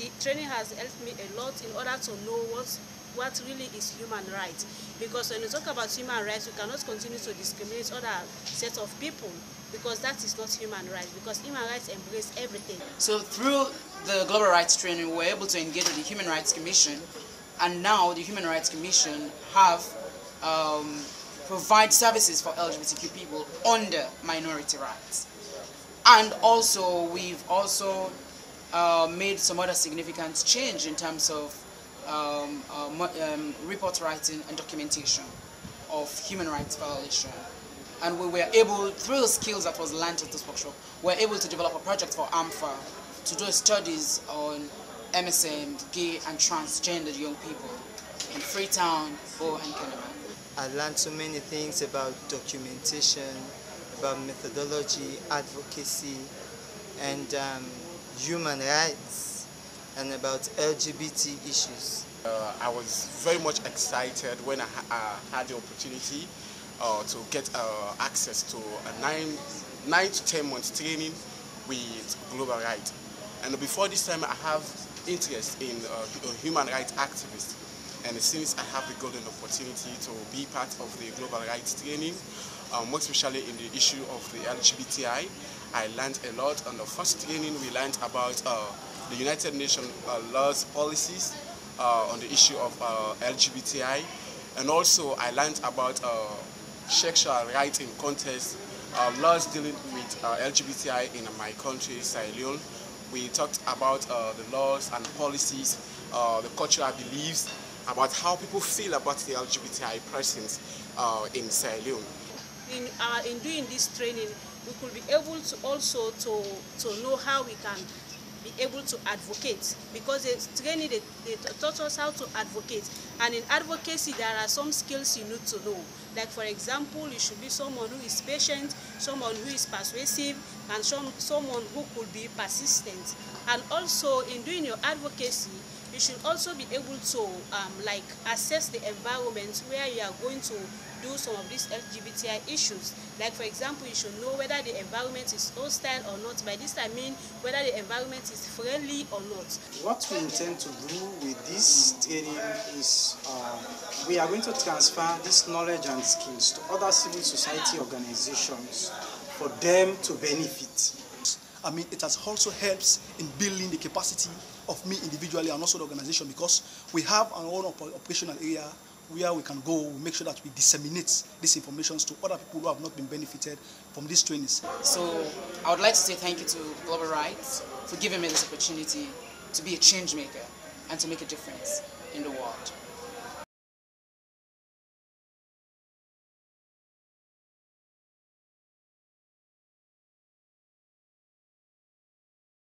the training has helped me a lot in order to know what really is human rights. Because when you talk about human rights, you cannot continue to discriminate other sets of people, because that is not human rights, because human rights embrace everything. So through the global rights training, we were able to engage with the Human Rights Commission, and now the Human Rights Commission have provide services for LGBTQ people under minority rights. And also, we've also made some other significant change in terms of report writing and documentation of human rights violation. And we were able, through the skills that was learned at this workshop, we were able to develop a project for AMFA to do studies on MSM, gay and transgender young people in Freetown, Bo and Kenema. I learned so many things about documentation, about methodology, advocacy, and human rights, and about LGBT issues. I was very much excited when I had the opportunity to get access to a 9 to 10 months training with global rights. And before this time, I have interest in human rights activists. And since I have the golden opportunity to be part of the global rights training, more especially in the issue of the LGBTI, I learned a lot. On the first training, we learned about the United Nations laws policies on the issue of LGBTI, and also I learned about sexual rights in context, laws dealing with LGBTI in my country, Leone. We talked about the laws and policies, the cultural beliefs, about how people feel about the LGBTI persons in Sierra Leone. In doing this training, we could be able to also to know how we can be able to advocate, because the training they taught us how to advocate, and in advocacy there are some skills you need to know. Like for example, you should be someone who is patient, someone who is persuasive, and someone who could be persistent. And also in doing your advocacy, you should also be able to like assess the environment where you are going to do some of these LGBTI issues. Like for example, you should know whether the environment is hostile or not. By this I mean whether the environment is friendly or not. What we intend to do with this training is we are going to transfer this knowledge and skills to other civil society organizations for them to benefit. I mean, it has also helps in building the capacity of me individually and also the organization, because we have our own operational area where we can go, make sure that we disseminate these information to other people who have not been benefited from these trainings. So I would like to say thank you to Global Rights for giving me this opportunity to be a change maker and to make a difference in the world.